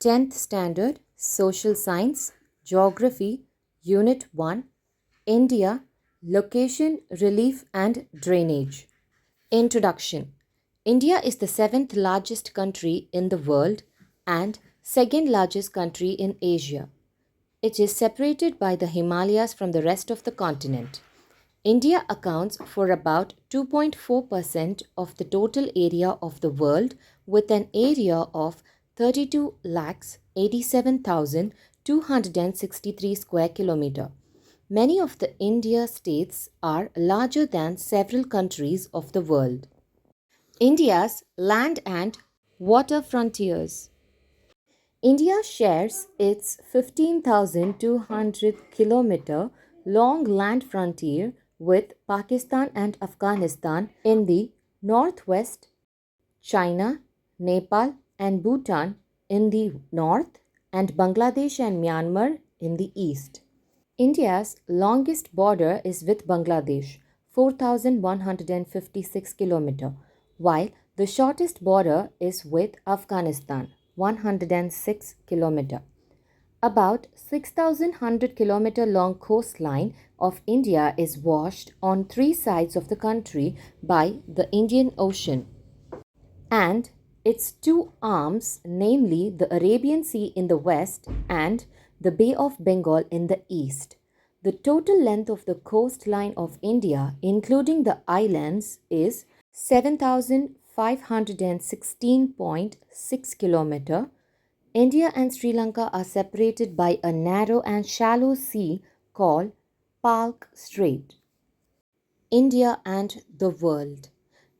10th Standard, Social Science, Geography, Unit 1, India, Location, Relief and Drainage. Introduction. India is the 7th largest country in the world and second largest country in Asia. It is separated by the Himalayas from the rest of the continent. India accounts for about 2.4% of the total area of the world with an area of 32,87,263 square kilometer. Many of the India states are larger than several countries of the world. India's land and water frontiers. India shares its 15,200 kilometer long land frontier with Pakistan and Afghanistan in the northwest, China, Nepal and Bhutan in the north, and Bangladesh and Myanmar in the east. India's longest border is with Bangladesh, 4,156 km, while the shortest border is with Afghanistan, 106 km. About 6,100 km long coastline of India is washed on three sides of the country by the Indian Ocean and its two arms, namely the Arabian Sea in the west and the Bay of Bengal in the east. The total length of the coastline of India, including the islands, is 7,516.6 km. India and Sri Lanka are separated by a narrow and shallow sea called Palk Strait. India and the world.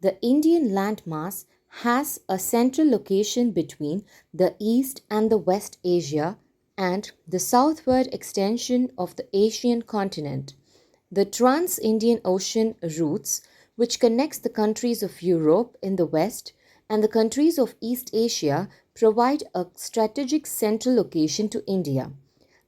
The Indian landmass has a central location between the East and the West Asia and the southward extension of the Asian continent. The Trans-Indian Ocean routes, which connects the countries of Europe in the west and the countries of East Asia, provide a strategic central location to India.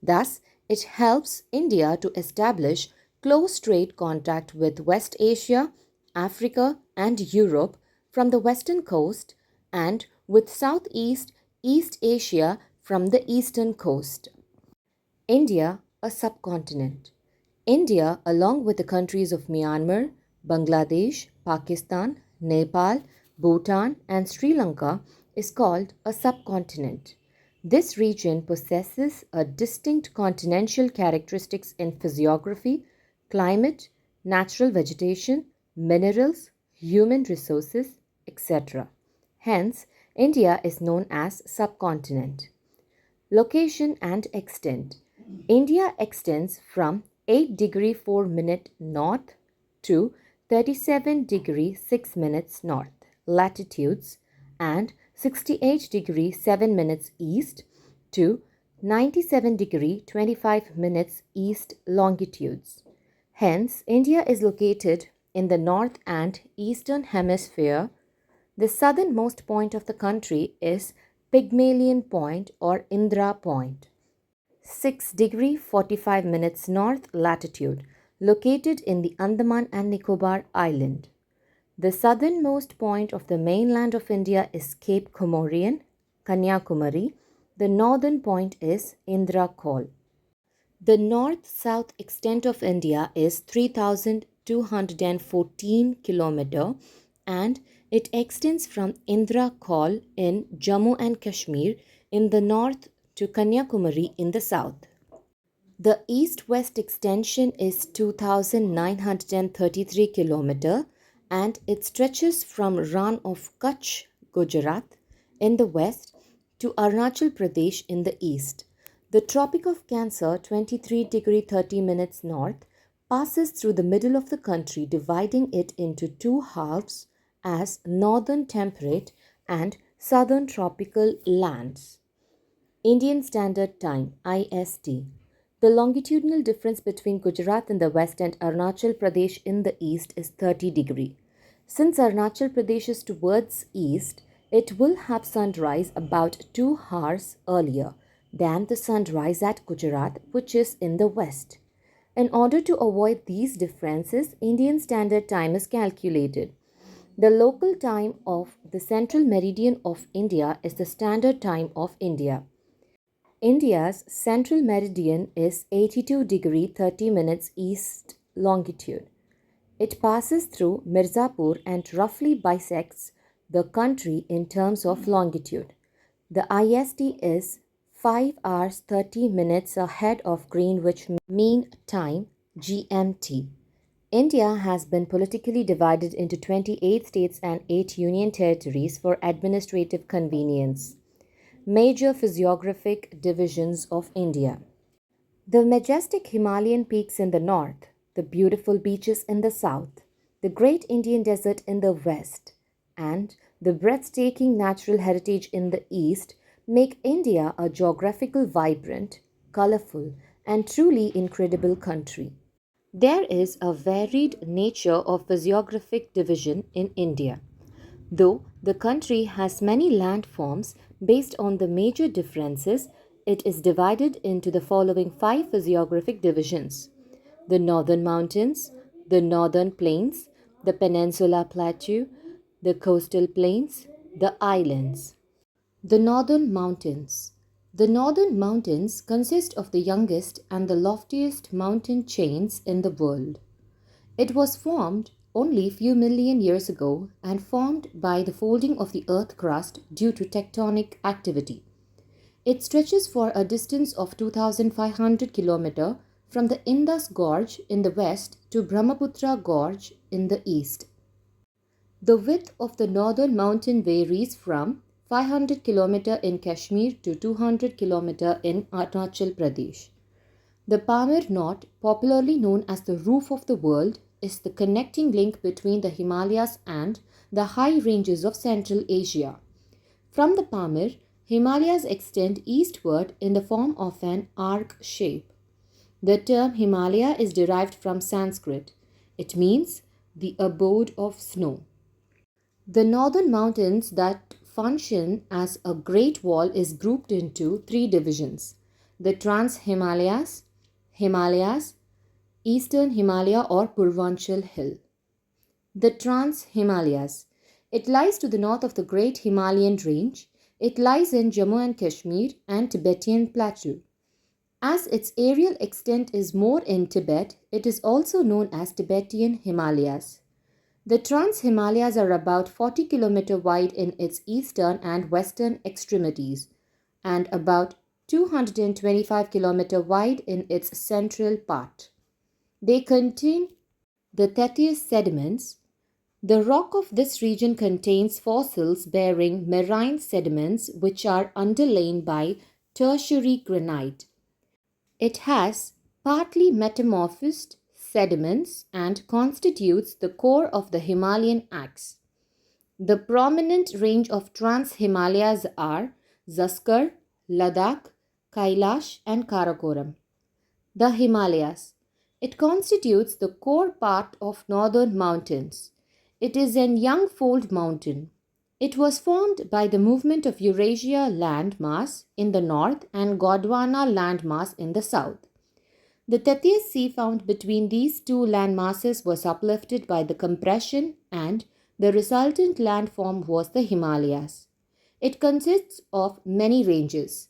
Thus, it helps India to establish close trade contact with West Asia, Africa and Europe from the western coast and with Southeast East Asia from the eastern coast. India, a subcontinent. India, along with the countries of Myanmar, Bangladesh, Pakistan, Nepal, Bhutan and Sri Lanka, is called a subcontinent. This region possesses a distinct continental characteristics in physiography, climate, natural vegetation, minerals, human resources, etc. Hence, India is known as subcontinent. Location and extent. India extends from 8 degree 4 minute north to 37 degree 6 minutes north latitudes and 68 degree 7 minutes east to 97 degree 25 minutes east longitudes. Hence, India is located in the north and eastern hemisphere. The southernmost point of the country is Pygmalion Point or Indra Point, 6 degree 45 minutes north latitude, located in the Andaman and Nicobar Island. The southernmost point of the mainland of India is Cape Comorin, Kanyakumari. The northern point is Indra Col. The north-south extent of India is 3,214 km and it extends from Indra Col in Jammu and Kashmir in the north to Kanyakumari in the south. The east-west extension is 2,933 km and it stretches from Rann of Kutch, Gujarat in the west to Arunachal Pradesh in the east. The Tropic of Cancer, 23 degree 30 minutes north, passes through the middle of the country, dividing it into two halves as northern temperate and southern tropical lands. Indian Standard Time (IST). The longitudinal difference between Gujarat in the west and Arunachal Pradesh in the east is 30 degree. Since Arunachal Pradesh is towards east, it will have sunrise about 2 hours earlier than the sunrise at Gujarat, which is in the west. In order to avoid these differences, Indian Standard Time is calculated. The local time of the central meridian of India is the Standard Time of India. India's central meridian is 82 degree 30 minutes east longitude. It passes through Mirzapur and roughly bisects the country in terms of longitude. The IST is 5 hours 30 minutes ahead of Greenwich Mean Time (GMT). India has been politically divided into 28 states and 8 union territories for administrative convenience. Major physiographic divisions of India. The majestic Himalayan peaks in the north, the beautiful beaches in the south, the great Indian desert in the west, and the breathtaking natural heritage in the east make India a geographical vibrant, colorful, and truly incredible country. There is a varied nature of physiographic division in India. Though the country has many landforms based on the major differences, it is divided into the following 5 physiographic divisions: the northern mountains, the northern plains, the peninsula plateau, the coastal plains, the islands. The Northern Mountains. The Northern Mountains consist of the youngest and the loftiest mountain chains in the world. It was formed only few million years ago and formed by the folding of the earth crust due to tectonic activity. It stretches for a distance of 2,500 km from the Indus Gorge in the west to Brahmaputra Gorge in the east. The width of the northern mountain varies from 500 km in Kashmir to 200 km in Arunachal Pradesh. The Pamir Knot, popularly known as the roof of the world, is the connecting link between the Himalayas and the high ranges of Central Asia. From the Pamir, Himalayas extend eastward in the form of an arc shape. The term Himalaya is derived from Sanskrit. It means the abode of snow. The northern mountains that function as a great wall is grouped into 3 divisions: the Trans-Himalayas, Himalayas, Eastern Himalaya or Purvanchal Hill. The Trans-Himalayas. It lies to the north of the Great Himalayan Range. It lies in Jammu and Kashmir and Tibetan Plateau. As its aerial extent is more in Tibet, it is also known as Tibetan Himalayas. The Trans-Himalayas are about 40 km wide in its eastern and western extremities and about 225 km wide in its central part. They contain the Tethys sediments. The rock of this region contains fossils bearing marine sediments which are underlain by tertiary granite. It has partly metamorphosed sediments and constitutes the core of the Himalayan axe. The prominent range of Trans-Himalayas are Zaskar, Ladakh, Kailash and Karakoram. The Himalayas. It constitutes the core part of northern mountains. It is an young-fold mountain. It was formed by the movement of Eurasia land mass in the north and Gondwana land mass in the south. The Tethys Sea found between these two land masses was uplifted by the compression and the resultant landform was the Himalayas. It consists of many ranges.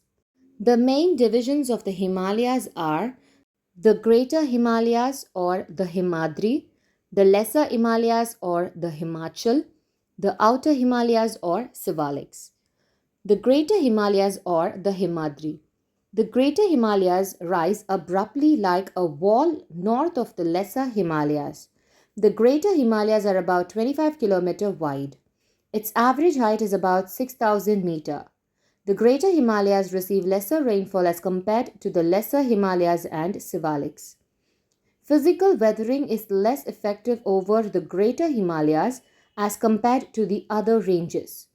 The main divisions of the Himalayas are the Greater Himalayas or the Himadri, the Lesser Himalayas or the Himachal, the Outer Himalayas or Sivaliks. The Greater Himalayas or the Himadri. The Greater Himalayas rise abruptly like a wall north of the Lesser Himalayas. The Greater Himalayas are about 25 km wide. Its average height is about 6,000 meter. The Greater Himalayas receive lesser rainfall as compared to the Lesser Himalayas and Sivaliks. Physical weathering is less effective over the Greater Himalayas as compared to the other ranges.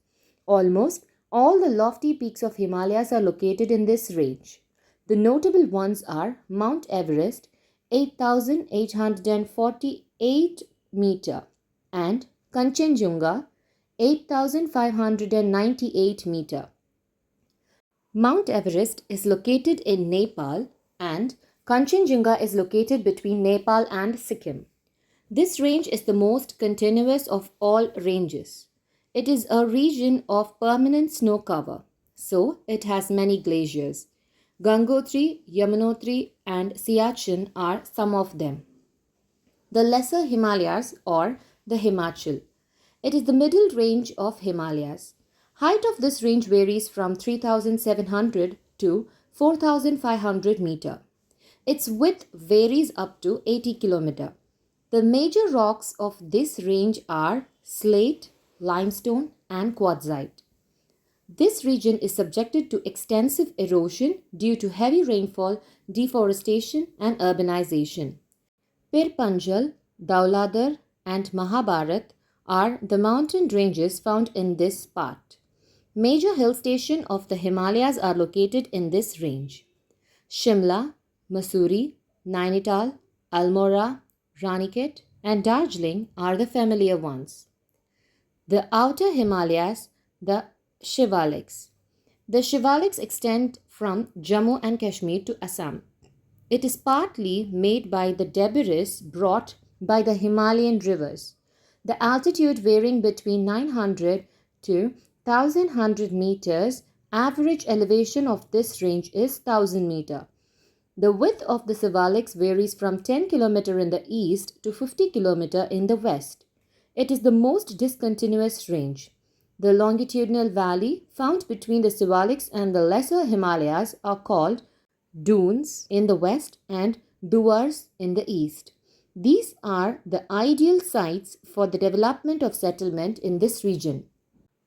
Almost all the lofty peaks of Himalayas are located in this range. The notable ones are Mount Everest, 8,848 meter, and Kanchenjunga, 8,598 meter. Mount Everest is located in Nepal and Kanchenjunga is located between Nepal and Sikkim. This range is the most continuous of all ranges. It is a region of permanent snow cover, so it has many glaciers. Gangotri, Yamunotri, and Siachen are some of them. The Lesser Himalayas or the Himachal. It is the middle range of Himalayas. Height of this range varies from 3,700 to 4,500 meter. Its width varies up to 80 kilometer. The major rocks of this range are slate, limestone, and quartzite. This region is subjected to extensive erosion due to heavy rainfall, deforestation, and urbanization. Pir Panjal, Dauladhar, and Mahabharat are the mountain ranges found in this part. Major hill stations of the Himalayas are located in this range. Shimla, Mussoorie, Nainital, Almora, Ranikhet, and Darjeeling are the familiar ones. The outer Himalayas, the Shivaliks. The Shivaliks extend from Jammu and Kashmir to Assam. It is partly made by the debris brought by the Himalayan rivers. The altitude varying between 900 to 1100 meters, average elevation of this range is 1000 meter. The width of the Shivaliks varies from 10 km in the east to 50 km in the west. It is the most discontinuous range. The longitudinal valley found between the Shivaliks and the Lesser Himalayas are called dunes in the west and duars in the east. These are the ideal sites for the development of settlement in this region.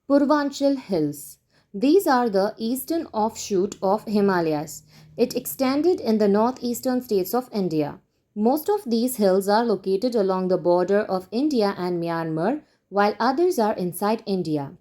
Purvanchal Hills. These are the eastern offshoot of Himalayas. It extended in the northeastern states of India. Most of these hills are located along the border of India and Myanmar, while others are inside India.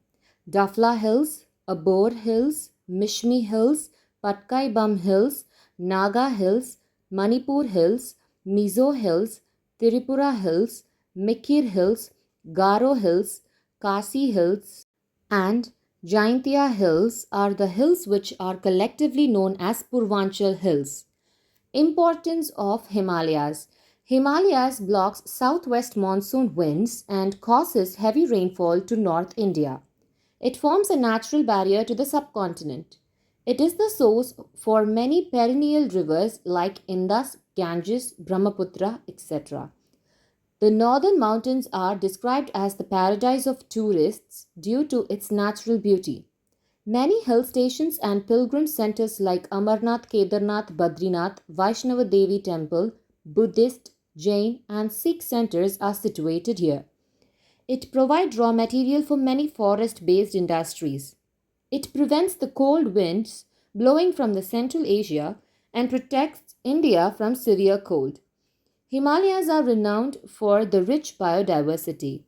Dafla Hills, Abor Hills, Mishmi Hills, Patkai Bum Hills, Naga Hills, Manipur Hills, Mizo Hills, Tripura Hills, Mikir Hills, Garo Hills, Kasi Hills, and Jaintia Hills are the hills which are collectively known as Purvanchal Hills. Importance of Himalayas. Himalayas blocks southwest monsoon winds and causes heavy rainfall to North India. It forms a natural barrier to the subcontinent. It is the source for many perennial rivers like Indus, Ganges, Brahmaputra, etc. The northern mountains are described as the paradise of tourists due to its natural beauty. Many hill stations and pilgrim centers like Amarnath, Kedarnath, Badrinath, Vaishnava Devi Temple, Buddhist, Jain, and Sikh centers are situated here. It provides raw material for many forest-based industries. It prevents the cold winds blowing from the Central Asia and protects India from severe cold. Himalayas are renowned for the rich biodiversity.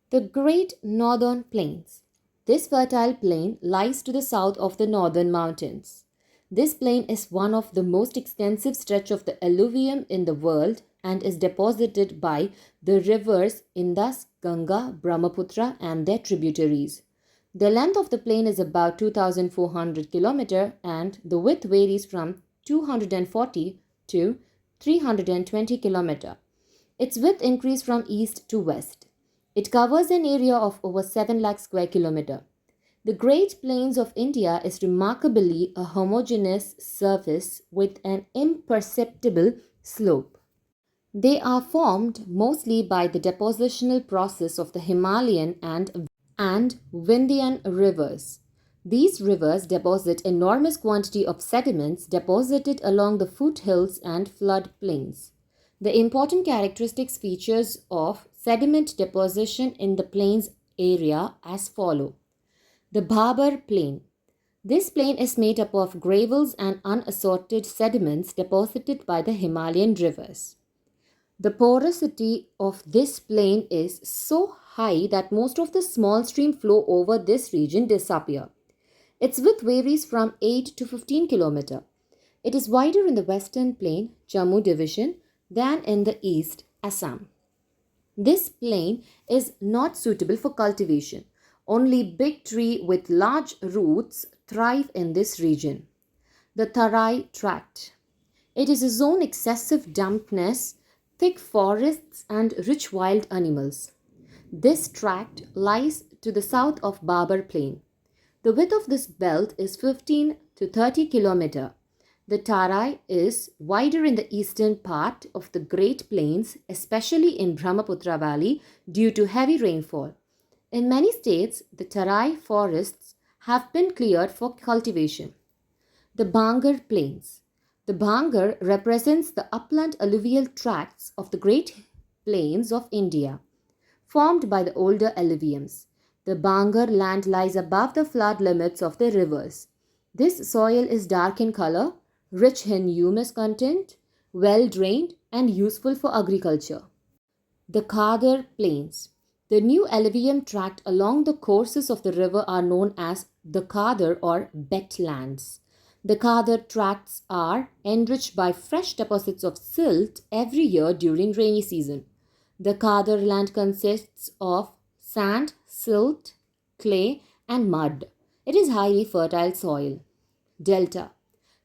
The Great Northern Plains. This fertile plain lies to the south of the northern mountains. This plain is one of the most extensive stretch of the alluvium in the world and is deposited by the rivers Indus, Ganga, Brahmaputra and their tributaries. The length of the plain is about 2,400 km and the width varies from 240 to 320 km. Its width increased from east to west. It covers an area of over 7 lakh square kilometer. The Great Plains of India is remarkably a homogeneous surface with an imperceptible slope. They are formed mostly by the depositional process of the Himalayan and Vindhyan rivers. These rivers deposit enormous quantity of sediments deposited along the foothills and flood plains. The important characteristics features of sediment deposition in the plains area as follow. The Bhabar Plain. This plain is made up of gravels and unassorted sediments deposited by the Himalayan rivers. The porosity of this plain is so high that most of the small stream flow over this region disappear. Its width varies from 8 to 15 km. It is wider in the western plain, Jammu division, than in the east, Assam. This plain is not suitable for cultivation. Only big trees with large roots thrive in this region. The Tarai Tract. It is a zone excessive dampness, thick forests and rich wild animals. This tract lies to the south of Babar Plain. The width of this belt is 15 to 30 km. The Tarai is wider in the eastern part of the Great Plains, especially in Brahmaputra Valley, due to heavy rainfall. In many states, the Tarai forests have been cleared for cultivation. The Bangar Plains. The Bangar represents the upland alluvial tracts of the Great Plains of India, formed by the older alluviums. The Bangar land lies above the flood limits of the rivers. This soil is dark in color, rich in humus content, well drained, and useful for agriculture. The Khadar Plains. The new alluvium tract along the courses of the river are known as the Khadar or Betlands. The Khadar tracts are enriched by fresh deposits of silt every year during rainy season. The Khadar land consists of sand, silt, clay, and mud. It is highly fertile soil. Delta.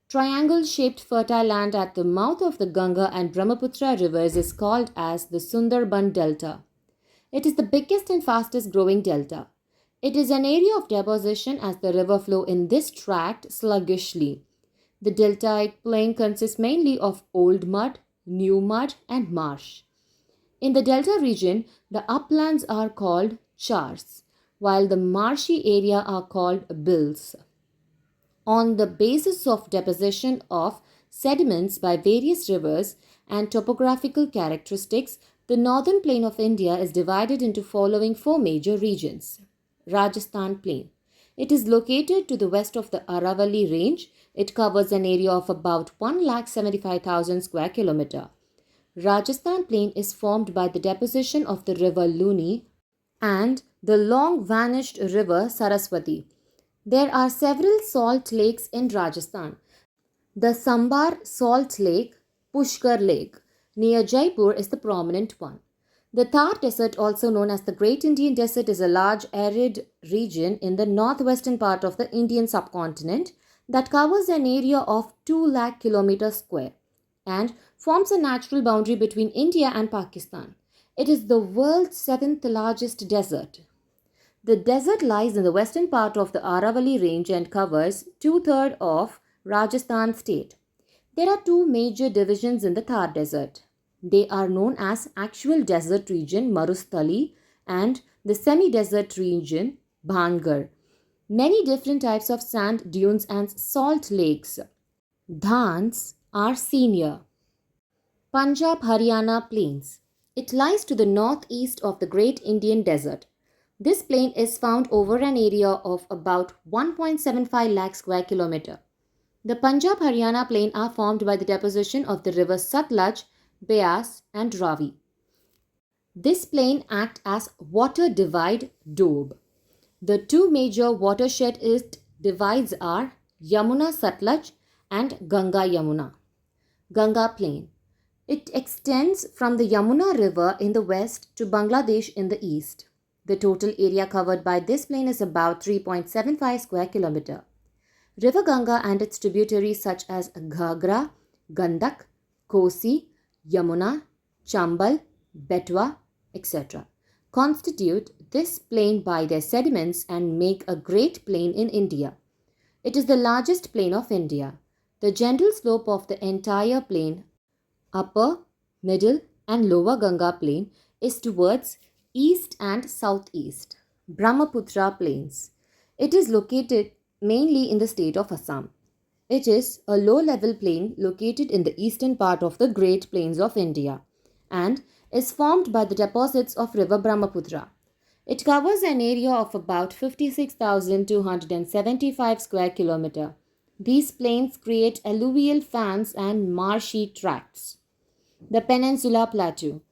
Triangle-shaped fertile land at the mouth of the Ganga and Brahmaputra rivers is called as the Sundarban Delta. It is the biggest and fastest growing delta. It is an area of deposition as the river flow in this tract sluggishly. The deltaic plain consists mainly of old mud, new mud, and marsh. In the delta region, the uplands are called chars, while the marshy area are called bills. On the basis of deposition of sediments by various rivers and topographical characteristics, the northern plain of India is divided into following four major regions. Rajasthan Plain. It is located to the west of the Aravalli range. It covers an area of about 1,75,000 square kilometer. Rajasthan Plain is formed by the deposition of the river Luni and the long vanished river Saraswati. There are several salt lakes in Rajasthan. The Sambar Salt Lake, Pushkar Lake, near Jaipur is the prominent one. The Thar Desert, also known as the Great Indian Desert, is a large arid region in the northwestern part of the Indian subcontinent that covers an area of 2 lakh kilometers square and forms a natural boundary between India and Pakistan. It is the world's seventh largest desert. The desert lies in the western part of the Aravalli range and covers 2/3 of Rajasthan state. There are two major divisions in the Thar Desert. They are known as actual desert region Marustali and the semi-desert region Bhangar. Many different types of sand dunes and salt lakes. Dhans are senior. Punjab Haryana Plains. It lies to the northeast of the Great Indian Desert. This plain is found over an area of about 1.75 lakh square kilometer. The Punjab Haryana plain are formed by the deposition of the rivers Satluj, Beas, and Ravi. This plain acts as water divide Doab. The two major watershed divides are Yamuna Satluj and Ganga Yamuna. Ganga Plain. It extends from the Yamuna River in the west to Bangladesh in the east. The total area covered by this plain is about 3.75 square kilometer. River Ganga and its tributaries such as Ghagra, Gandak, Kosi, Yamuna, Chambal, Betwa, etc. constitute this plain by their sediments and make a great plain in India. It is the largest plain of India. The general slope of the entire plain, upper, middle and lower Ganga plain, is towards east and southeast. Brahmaputra Plains. It is located mainly in the state of Assam. It is a low-level plain located in the eastern part of the Great Plains of India and is formed by the deposits of river Brahmaputra. It covers an area of about 56,275 square kilometer. These plains create alluvial fans and marshy tracts. The Peninsula Plateau.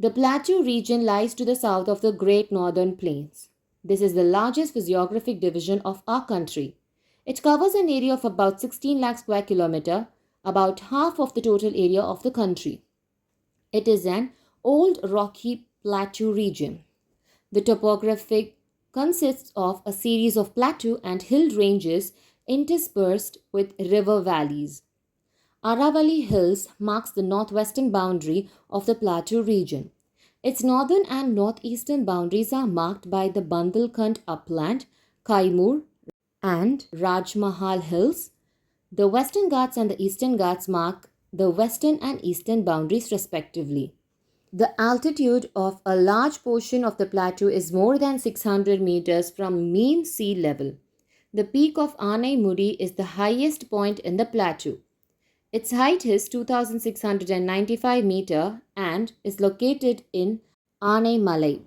The plateau region lies to the south of the Great Northern Plains. This is the largest physiographic division of our country. It covers an area of about 16 lakh square kilometer, about half of the total area of the country. It is an old rocky plateau region. The topography consists of a series of plateau and hill ranges interspersed with river valleys. Aravalli Hills marks the northwestern boundary of the plateau region. Its northern and northeastern boundaries are marked by the Bundelkhand upland, Kaimur and Rajmahal Hills. The Western Ghats and the Eastern Ghats mark the western and eastern boundaries respectively. The altitude of a large portion of the plateau is more than 600 meters from mean sea level. The peak of Anaimudi is the highest point in the plateau. Its height is 2,695 meters and is located in Anaimalai.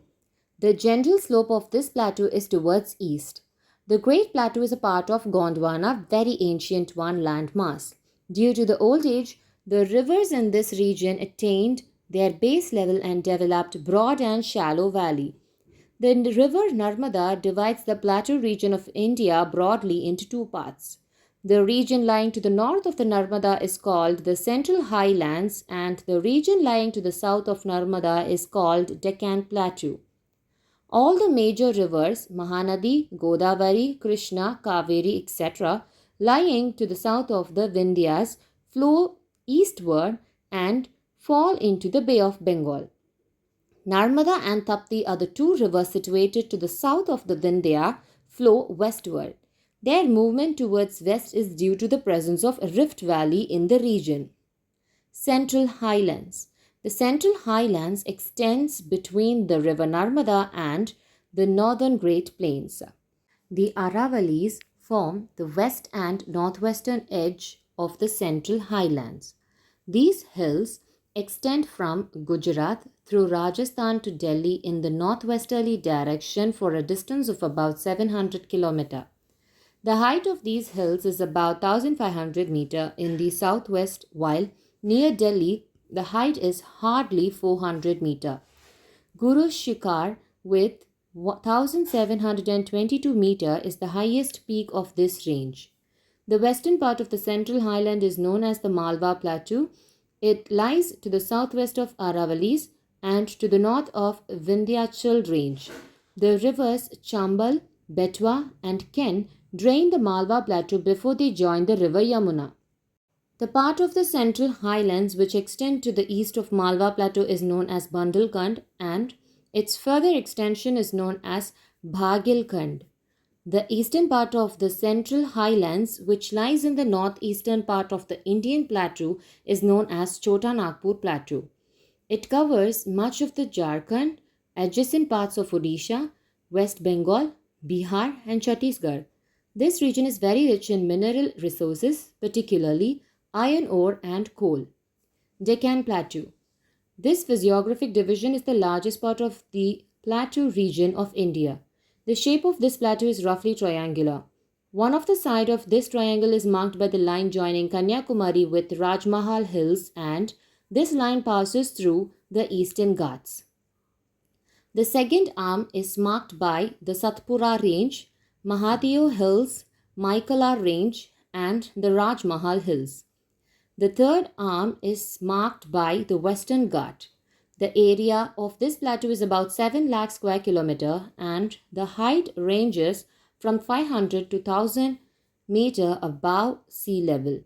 The general slope of this plateau is towards east. The Great Plateau is a part of Gondwana, very ancient one landmass. Due to the old age, the rivers in this region attained their base level and developed broad and shallow valley. The river Narmada divides the plateau region of India broadly into two parts. The region lying to the north of the Narmada is called the Central Highlands, and the region lying to the south of Narmada is called Deccan Plateau. All the major rivers, Mahanadi, Godavari, Krishna, Kaveri, etc., lying to the south of the Vindhyas, flow eastward and fall into the Bay of Bengal. Narmada and Tapti are the two rivers situated to the south of the Vindhya, flow westward. Their movement towards west is due to the presence of a rift valley in the region. Central Highlands. The Central Highlands extends between the river Narmada and the northern Great Plains. The Aravalis form the west and northwestern edge of the Central Highlands. These hills extend from Gujarat through Rajasthan to Delhi in the northwesterly direction for a distance of about 700 km. The height of these hills is about 1500 meters in the southwest, while near Delhi the height is hardly 400 meters. Guru Shikhar with 1722 meters is the highest peak of this range. The western part of the Central Highland is known as the Malwa Plateau. It lies to the southwest of Aravalis and to the north of Vindhyachal Range. The rivers Chambal, Betwa and Ken drain the Malwa Plateau before they join the river Yamuna. The part of the Central Highlands which extend to the east of Malwa Plateau is known as Bundelkhand, and its further extension is known as Bhagilkhand. The eastern part of the Central Highlands, which lies in the northeastern part of the Indian Plateau, is known as Chota Nagpur Plateau. It covers much of the Jharkhand, adjacent parts of Odisha, West Bengal, Bihar and Chhattisgarh. This region is very rich in mineral resources, particularly iron ore and coal. Deccan Plateau. This physiographic division is the largest part of the plateau region of India. The shape of this plateau is roughly triangular. One of the sides of this triangle is marked by the line joining Kanyakumari with Rajmahal Hills, and this line passes through the Eastern Ghats. The second arm is marked by the Satpura Range, Mahadev Hills, Maikala Range and the Rajmahal Hills. The third arm is marked by the Western Ghat. The area of this plateau is about 7 lakh square kilometer and the height ranges from 500 to 1000 meter above sea level.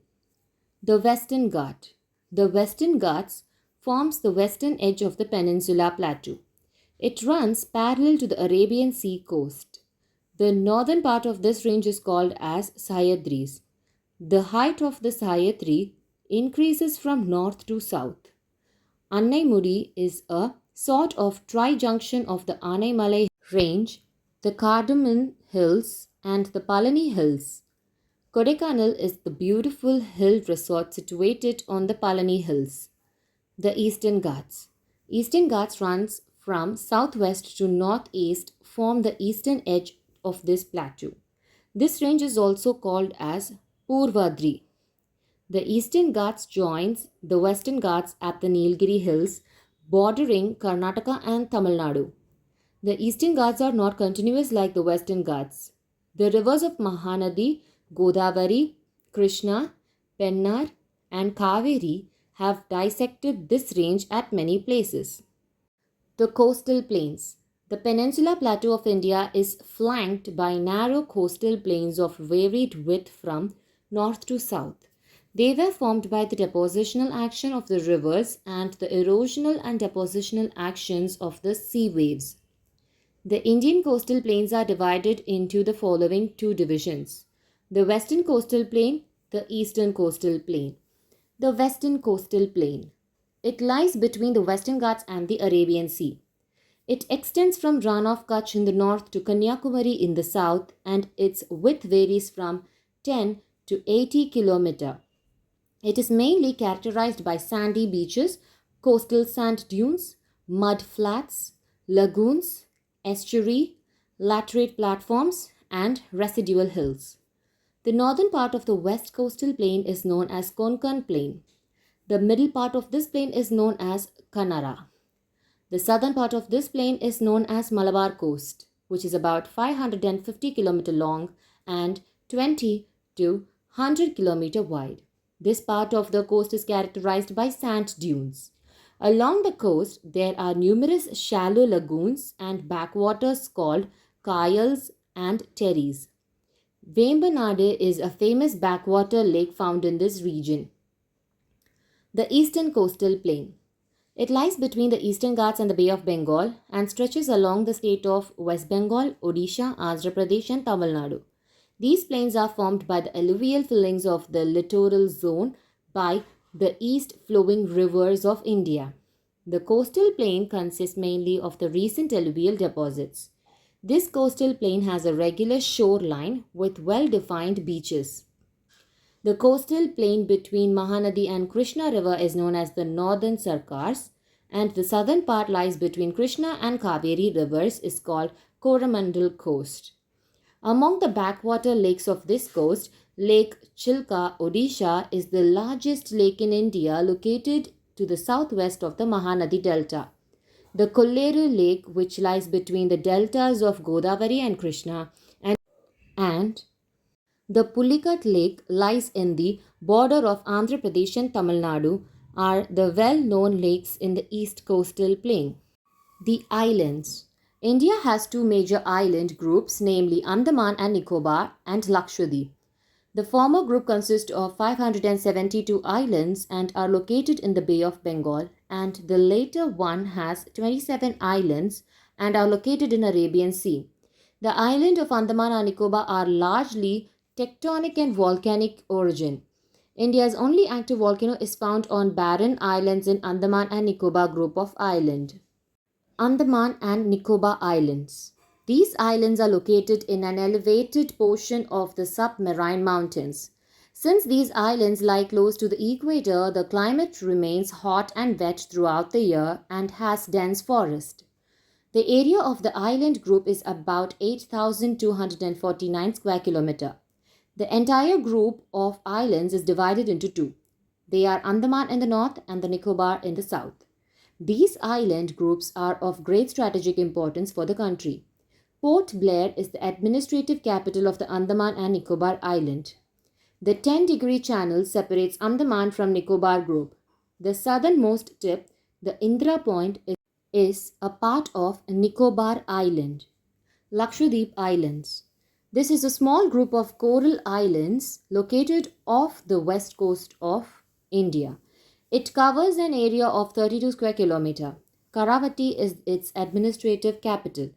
The Western Ghat. The Western Ghats forms the western edge of the peninsula plateau. It runs parallel to the Arabian Sea coast. The northern part of this range is called as Sahyadris. The height of the Sahyadri increases from north to south. Annaimudi is a sort of tri-junction of the Anaimalai range, the Cardamom Hills and the Palani Hills. Kodaikanal is the beautiful hill resort situated on the Palani Hills. The Eastern Ghats. Eastern Ghats runs from southwest to northeast, form the eastern edge of this plateau. This range is also called as Purvadri. The Eastern Ghats joins the Western Ghats at the Nilgiri Hills, bordering Karnataka and Tamil Nadu. The Eastern Ghats are not continuous like the Western Ghats. The rivers of Mahanadi, Godavari, Krishna, Pennar and Kaveri have dissected this range at many places. The coastal plains. The peninsula plateau of India is flanked by narrow coastal plains of varied width from north to south. They were formed by the depositional action of the rivers and the erosional and depositional actions of the sea waves. The Indian coastal plains are divided into the following two divisions. The Western Coastal Plain, The eastern coastal plain. The western coastal plain. It lies between the Western Ghats and the Arabian Sea. It extends from Rann of Kutch in the north to Kanyakumari in the south, and its width varies from 10 to 80 km. It is mainly characterized by sandy beaches, coastal sand dunes, mud flats, lagoons, estuary, laterite platforms, and residual hills. The northern part of the west coastal plain is known as Konkan Plain. The middle part of this plain is known as Kanara. The southern part of this plain is known as Malabar Coast, which is about 550 km long and 20 to 100 km wide. This part of the coast is characterized by sand dunes. Along the coast, there are numerous shallow lagoons and backwaters called Kayals and Terries. Vembanade is a famous backwater lake found in this region. The eastern coastal plain. It lies between the Eastern Ghats and the Bay of Bengal and stretches along the state of West Bengal, Odisha, Andhra Pradesh and Tamil Nadu. These plains are formed by the alluvial fillings of the littoral zone by the east flowing rivers of India. The coastal plain consists mainly of the recent alluvial deposits. This coastal plain has a regular shoreline with well-defined beaches. The coastal plain between Mahanadi and Krishna River is known as the Northern Sarkars, and the southern part lies between Krishna and Kaveri rivers is called Coromandel Coast. Among the backwater lakes of this coast, Lake Chilka, Odisha, is the largest lake in India located to the southwest of the Mahanadi Delta. The Kolleru Lake, which lies between the deltas of Godavari and Krishna, and the Pulikat Lake lies in the border of Andhra Pradesh and Tamil Nadu, are the well-known lakes in the east coastal plain. The islands. India has two major island groups, namely Andaman and Nicobar and Lakshadweep. The former group consists of 572 islands and are located in the Bay of Bengal, and the later one has 27 islands and are located in Arabian Sea. The island of Andaman and Nicobar are largely tectonic and volcanic origin. India's only active volcano is found on barren islands in Andaman and Nicobar group of island. Andaman and Nicobar Islands. These islands are located in an elevated portion of the submarine mountains. Since these islands lie close to the equator, the climate remains hot and wet throughout the year and has dense forest. The area of the island group is about 8,249 square kilometer. The entire group of islands is divided into two. They are Andaman in the north and the Nicobar in the south. These island groups are of great strategic importance for the country. Port Blair is the administrative capital of the Andaman and Nicobar Island. The 10-degree channel separates Andaman from Nicobar group. The southernmost tip, the Indra Point, is a part of Nicobar Island. Lakshadweep Islands. This is a small group of coral islands located off the west coast of India. It covers an area of 32 square kilometer. Karavati is its administrative capital.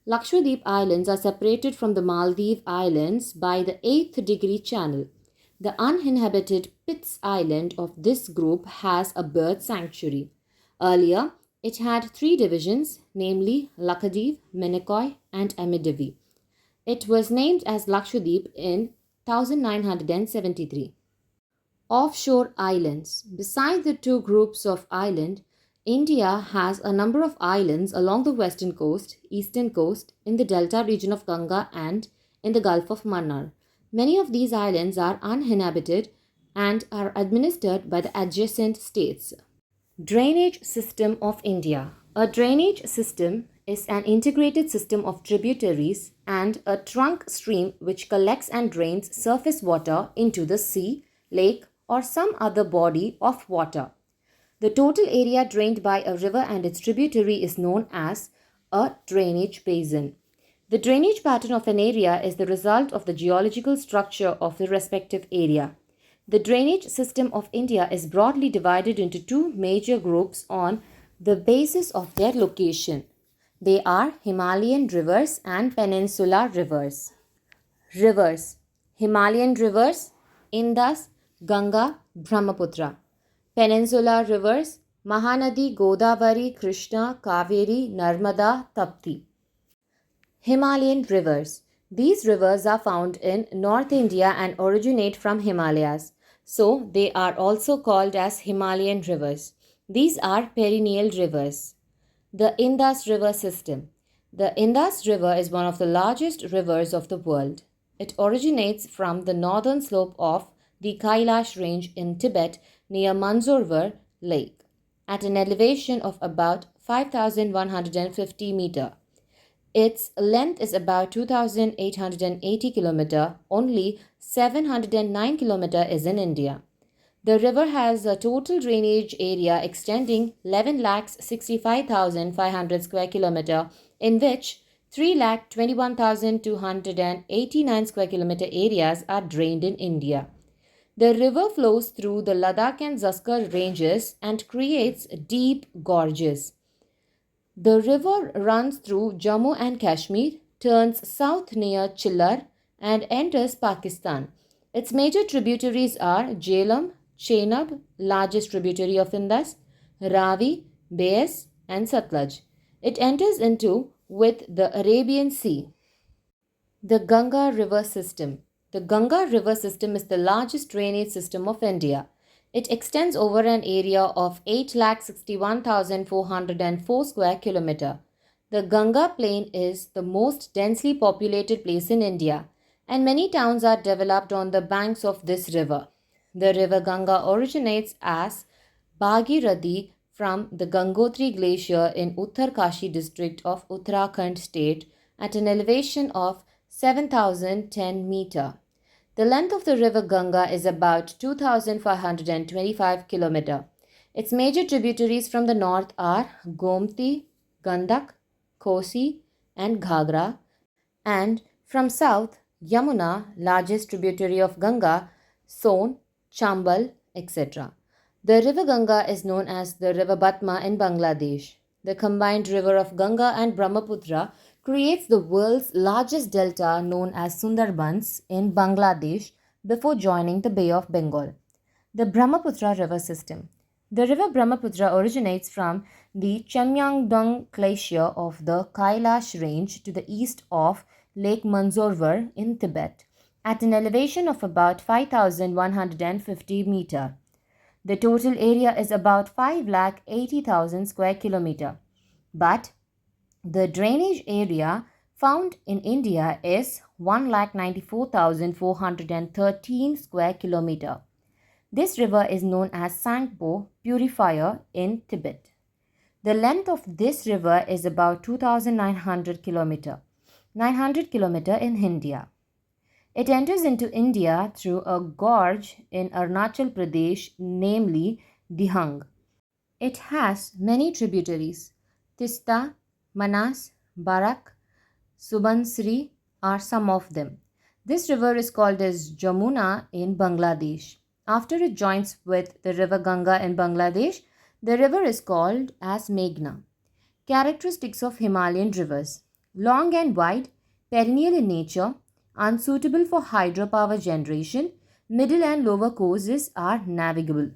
Lakshadweep Islands are separated from the Maldive Islands by the 8th degree channel. The uninhabited Pitts Island of this group has a bird sanctuary. Earlier, it had three divisions, namely Lakshadweep, Minicoy, and Amidavi. It was named as Lakshadweep in 1973. Offshore islands. Beside the two groups of island, India has a number of islands along the western coast, eastern coast, in the delta region of Ganga and in the Gulf of Mannar. Many of these islands are uninhabited and are administered by the adjacent states. Drainage system of India. A drainage system is an integrated system of tributaries and a trunk stream which collects and drains surface water into the sea, lake, or some other body of water. The total area drained by a river and its tributary is known as a drainage basin. The drainage pattern of an area is the result of the geological structure of the respective area. The drainage system of India is broadly divided into two major groups on the basis of their location. They are Himalayan rivers and peninsular rivers. Rivers. Himalayan rivers, Indus, Ganga, Brahmaputra. Peninsular rivers Mahanadi, Godavari, Krishna, Kaveri, Narmada, Tapti. Himalayan rivers. These rivers are found in North India and originate from Himalayas. So they are also called as Himalayan rivers. These are perennial rivers. The Indus River System. The Indus River is one of the largest rivers of the world. It originates from the northern slope of the Kailash range in Tibet near Mansorvar Lake at an elevation of about 5,150 meter. Its length is about 2,880 km. Only 709 km is in India. The river has a total drainage area extending 11,65,500 square kilometer, in which 3,21,289 square kilometer areas are drained in India. The river flows through the Ladakh and Zanskar ranges and creates deep gorges. The river runs through Jammu and Kashmir, turns south near Chillar, and enters Pakistan. Its major tributaries are Jhelum, Chenab, largest tributary of Indus, Ravi, Beas, and Satluj. It enters into with the Arabian Sea. The Ganga River System. The Ganga River System is the largest drainage system of India. It extends over an area of 8,61,404 square kilometer. The Ganga Plain is the most densely populated place in India, and many towns are developed on the banks of this river. The river Ganga originates as Bhagirathi from the Gangotri Glacier in Uttarkashi district of Uttarakhand state at an elevation of 7,010 meter. The length of the river Ganga is about 2,525 km. Its major tributaries from the north are Gomti, Gandak, Kosi, and Ghagra, and from south, Yamuna, largest tributary of Ganga, Son, Chambal, etc. The river Ganga is known as the river Batma in Bangladesh. The combined river of Ganga and Brahmaputra creates the world's largest delta known as Sundarbans in Bangladesh before joining the Bay of Bengal. The Brahmaputra River System. The river Brahmaputra originates from the Chamyangdong Glacier of the Kailash range to the east of Lake Mansorvar in Tibet at an elevation of about 5,150 meter. The total area is about 5,80,000 square kilometer. But the drainage area found in India is 1,94,413 square kilometer. This river is known as Sangpo Purifier in Tibet. The length of this river is about 2,900 kilometer, 900 kilometer in India. It enters into India through a gorge in Arunachal Pradesh, namely Dihang. It has many tributaries. Tista, Manas, Barak, Subansri are some of them. This river is called as Jamuna in Bangladesh. After it joins with the river Ganga in Bangladesh, the river is called as Meghna. Characteristics of Himalayan rivers: long and wide, perennial in nature, unsuitable for hydropower generation, middle and lower courses are navigable.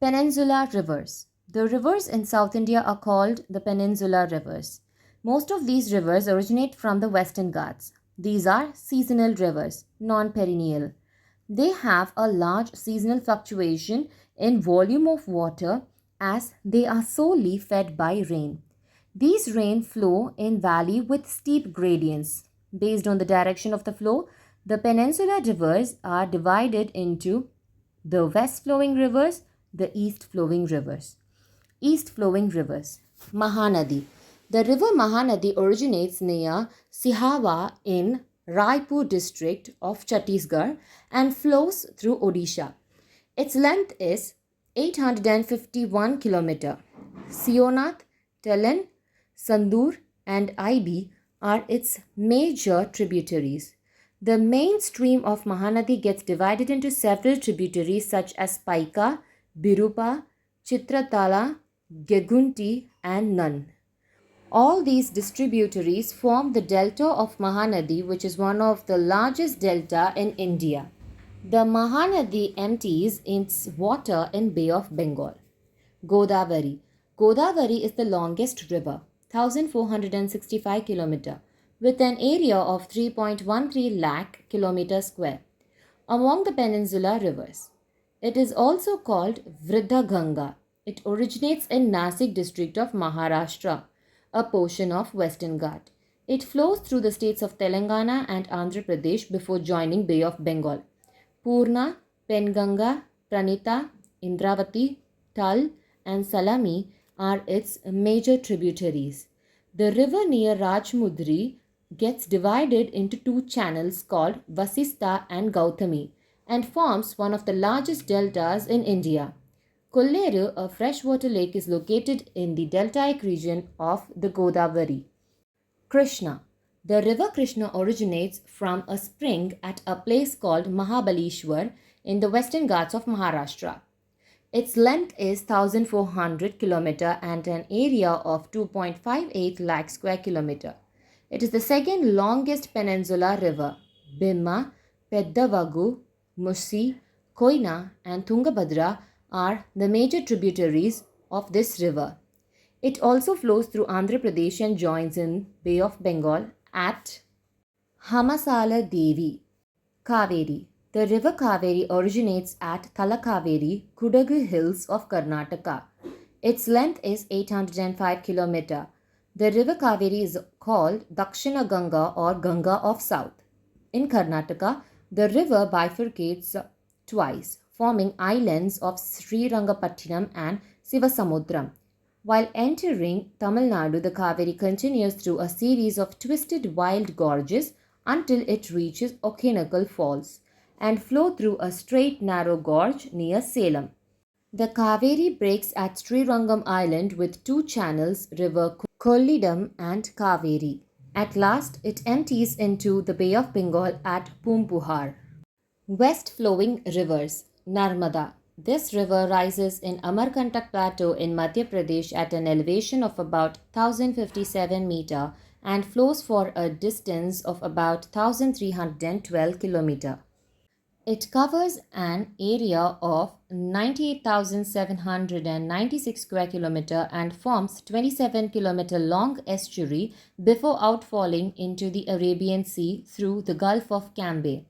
Peninsular rivers. The rivers in South India are called the peninsular rivers. Most of these rivers originate from the Western Ghats. These are seasonal rivers, non-perennial. They have a large seasonal fluctuation in volume of water as they are solely fed by rain. These rain flow in valley with steep gradients. Based on the direction of the flow, the peninsular rivers are divided into the west flowing rivers, the east flowing rivers. East flowing rivers. Mahanadi. The river Mahanadi originates near Sihawa in Raipur district of Chhattisgarh and flows through Odisha. Its length is 851 km. Sionath, Telen, Sandur and Ibi are its major tributaries. The main stream of Mahanadi gets divided into several tributaries such as Paika, Birupa, Chitratala, Gegunti and Nan. All these distributaries form the delta of Mahanadi, which is one of the largest delta in India. The Mahanadi empties its water in Bay of Bengal. Godavari. Godavari is the longest river, 1465 km, with an area of 3.13 lakh km square among the peninsula rivers. It is also called Vridha Ganga. It originates in Nasik district of Maharashtra, a portion of Western Ghat. It flows through the states of Telangana and Andhra Pradesh before joining Bay of Bengal. Purna, Penganga, Pranita, Indravati, Tal, and Salami are its major tributaries. The river near Rajmundri gets divided into two channels called Vasista and Gautami and forms one of the largest deltas in India. Kolleru, a freshwater lake, is located in the deltaic region of the Godavari. Krishna. The river Krishna originates from a spring at a place called Mahabaleshwar in the western Ghats of Maharashtra. Its length is 1400 km and an area of 2.58 lakh square km. It is the second longest peninsula river. Bhima, Peddavagu, Musi, Koyna, and Tungabhadra are the major tributaries of this river. It also flows through Andhra Pradesh and joins in Bay of Bengal at Hamasala Devi. Kaveri. The river Kaveri originates at Talakaveri, Kudagu Hills of Karnataka. Its length is 805 km. The river Kaveri is called Dakshina Ganga or Ganga of South. In Karnataka, the river bifurcates twice, forming islands of Srirangapattinam and Sivasamudram. While entering Tamil Nadu, the Kaveri continues through a series of twisted wild gorges until it reaches Okinagal Falls and flow through a straight narrow gorge near Salem. The Kaveri breaks at Srirangam Island with two channels, River Kollidam and Kaveri. At last, it empties into the Bay of Bengal at Pumpuhar. West flowing rivers. Narmada. This river rises in Amarkantak Plateau in Madhya Pradesh at an elevation of about 1057 meter and flows for a distance of about 1312 km. It covers an area of 98,796 square km and forms 27 km long estuary before outfalling into the Arabian Sea through the Gulf of Cambay.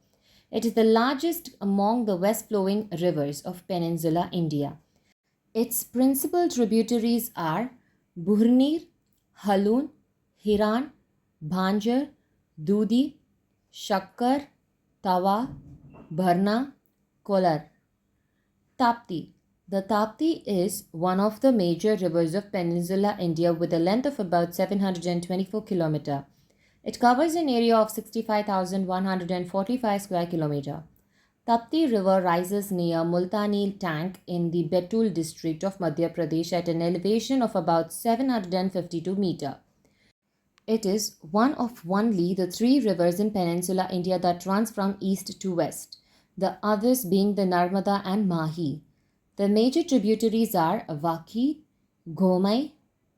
It is the largest among the west-flowing rivers of peninsular India. Its principal tributaries are Buhrnir, Halun, Hiran, Bhanjar, Dudi, Shakkar, Tawa, Bharna, Kolar. Tapti. The Tapti is one of the major rivers of peninsular India with a length of about 724 km. It covers an area of 65,145 square km. Tapti river rises near Multani Tank in the Betul district of Madhya Pradesh at an elevation of about 752 meter. It is one of only the three rivers in peninsular India that runs from east to west, the others being the Narmada and Mahi. The major tributaries are Vaki, Gomai,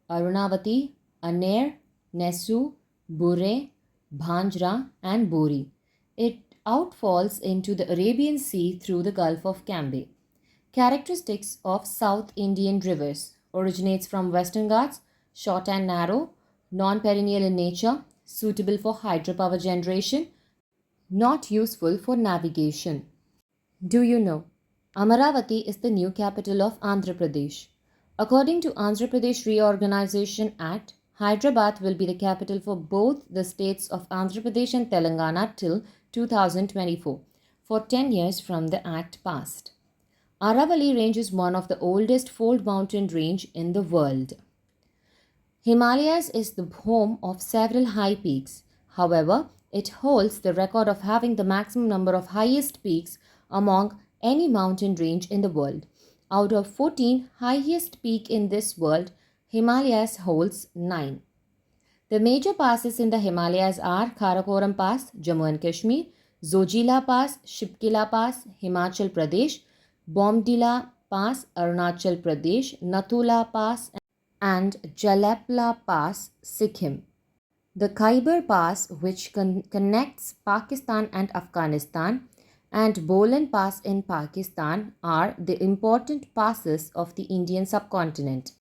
Arunavati, Aner, Nesu, Bure, Bhanjra, and Bori. It outfalls into the Arabian Sea through the Gulf of Cambay. Characteristics of South Indian rivers originates from Western Ghats, short and narrow, non-perennial in nature, suitable for hydropower generation, not useful for navigation. Do you know? Amaravati is the new capital of Andhra Pradesh. According to Andhra Pradesh Reorganization Act, Hyderabad will be the capital for both the states of Andhra Pradesh and Telangana till 2024, for 10 years from the act passed. Aravalli range is one of the oldest fold mountain range in the world. Himalayas is the home of several high peaks. However, it holds the record of having the maximum number of highest peaks among any mountain range in the world. Out of 14 highest peak in this world, Himalayas holds 9. The major passes in the Himalayas are Karakoram Pass, Jammu and Kashmir, Zojila Pass, Shipkila Pass, Himachal Pradesh, Bomdila Pass, Arunachal Pradesh, Nathula Pass, and Jalapla Pass, Sikkim. The Khyber Pass, which connects Pakistan and Afghanistan, and Bolan Pass in Pakistan are the important passes of the Indian subcontinent.